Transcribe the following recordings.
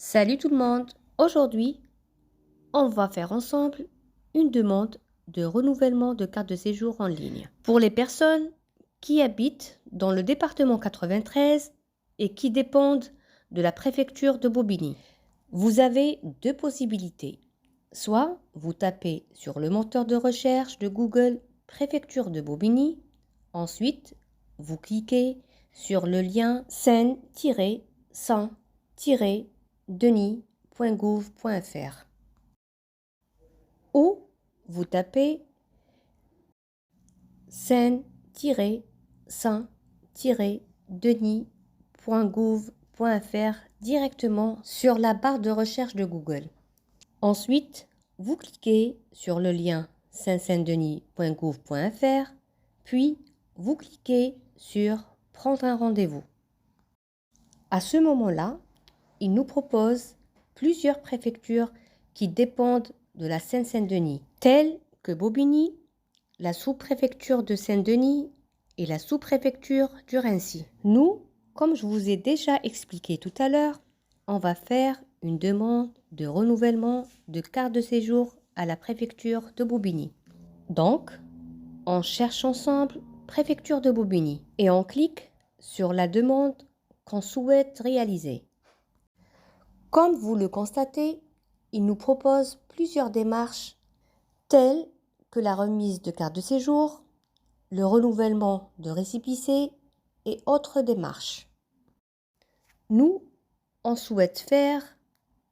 Salut tout le monde! Aujourd'hui, on va faire ensemble une demande de renouvellement de carte de séjour en ligne. Pour les personnes qui habitent dans le département 93 et qui dépendent de la préfecture de Bobigny, vous avez deux possibilités. Soit vous tapez sur le moteur de recherche de Google Préfecture de Bobigny, ensuite vous cliquez sur le lien seine-100-denis.gouv.fr ou vous tapez seine-100-denis.gouv.fr directement sur la barre de recherche de Google. Ensuite, vous cliquez sur le lien seine-saint-denis.gouv.fr, puis vous cliquez sur Prendre un rendez-vous. À ce moment-là, il nous propose plusieurs préfectures qui dépendent de la Seine-Saint-Denis, telles que Bobigny, la sous-préfecture de Saint-Denis et la sous-préfecture du Raincy. Nous, comme je vous ai déjà expliqué tout à l'heure, on va faire une demande de renouvellement de carte de séjour à la préfecture de Bobigny. Donc, on cherche ensemble préfecture de Bobigny et on clique sur la demande qu'on souhaite réaliser. Comme vous le constatez, il nous propose plusieurs démarches telles que la remise de carte de séjour, le renouvellement de récépissé et autres démarches. Nous, on souhaite faire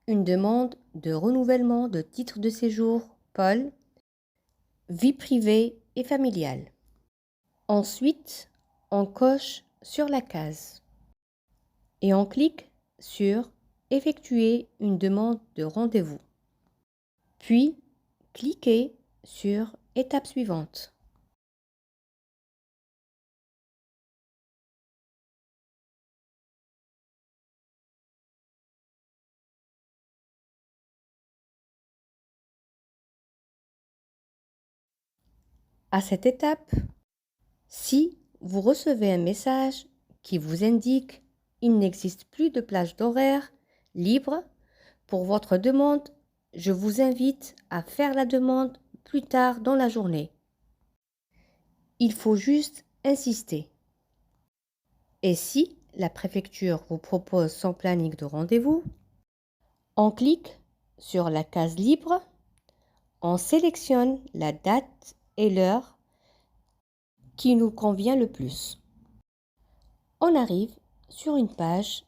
une demande de renouvellement de titre de séjour POL, vie privée et familiale. Ensuite, on coche sur la case et on clique sur Effectuer une demande de rendez-vous. Puis, cliquez sur Étape suivante. À cette étape, si vous recevez un message qui vous indique qu'il n'existe plus de plage d'horaire libre pour votre demande, je vous invite à faire la demande plus tard dans la journée. Il faut juste insister. Et si la préfecture vous propose son planning de rendez-vous, on clique sur la case libre, on sélectionne la date et l'heure qui nous convient le plus. On arrive sur une page,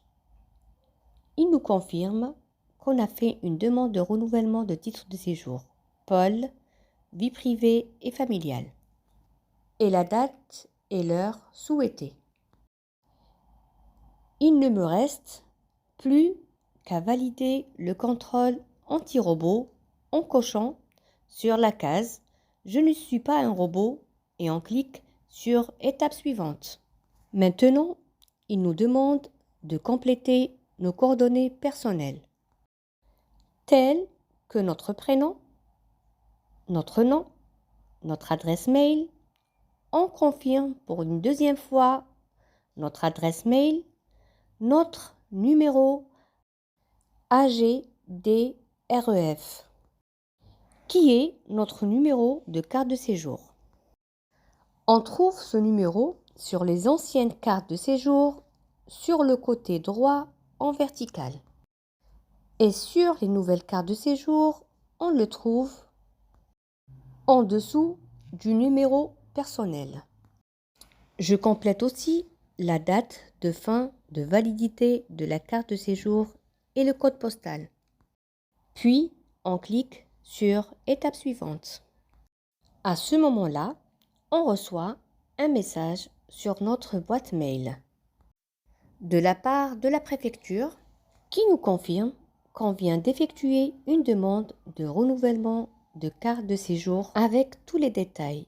il nous confirme qu'on a fait une demande de renouvellement de titre de séjour, POL, vie privée et familiale, et la date et l'heure souhaitée. Il ne me reste plus qu'à valider le contrôle anti-robot en cochant sur la case « Je ne suis pas un robot » et on clique sur « Étape suivante ». Maintenant, il nous demande de compléter nos coordonnées personnelles, telles que notre prénom, notre nom, notre adresse mail. On confirme pour une deuxième fois notre adresse mail, notre numéro AGDREF, qui est notre numéro de carte de séjour. On trouve ce numéro sur les anciennes cartes de séjour sur le côté droit en vertical. Et sur les nouvelles cartes de séjour, on le trouve en dessous du numéro personnel. Je complète aussi la date de fin de validité de la carte de séjour et le code postal. Puis, on clique sur Étape suivante. À ce moment-là, on reçoit un message sur notre boîte mail de la part de la préfecture qui nous confirme qu'on vient d'effectuer une demande de renouvellement de carte de séjour avec tous les détails,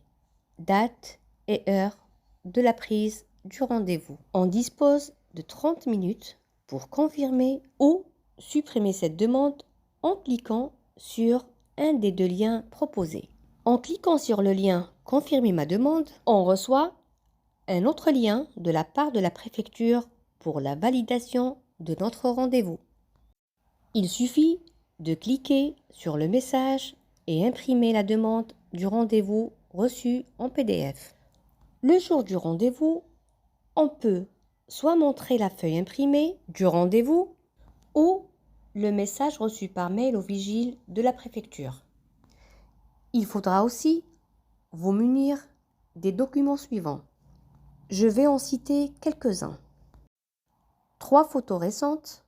date et heure de la prise du rendez-vous. On dispose de 30 minutes pour confirmer ou supprimer cette demande en cliquant sur un des deux liens proposés. En cliquant sur le lien « Confirmer ma demande », on reçoit un autre lien de la part de la préfecture pour la validation de notre rendez-vous. Il suffit de cliquer sur le message et imprimer la demande du rendez-vous reçu en PDF. Le jour du rendez-vous, on peut soit montrer la feuille imprimée du rendez-vous ou le message reçu par mail au vigile de la préfecture. Il faudra aussi vous munir des documents suivants. Je vais en citer quelques-uns. 3 photos récentes,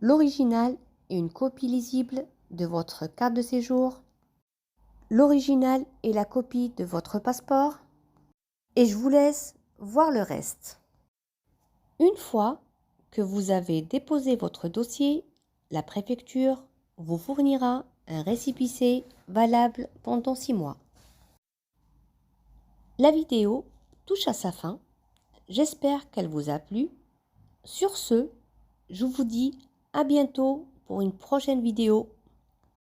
l'original et une copie lisible de votre carte de séjour, l'original et la copie de votre passeport, et je vous laisse voir le reste. Une fois que vous avez déposé votre dossier, la préfecture vous fournira un récépissé valable pendant 6 mois. La vidéo touche à sa fin. J'espère qu'elle vous a plu. Sur ce, je vous dis à bientôt pour une prochaine vidéo.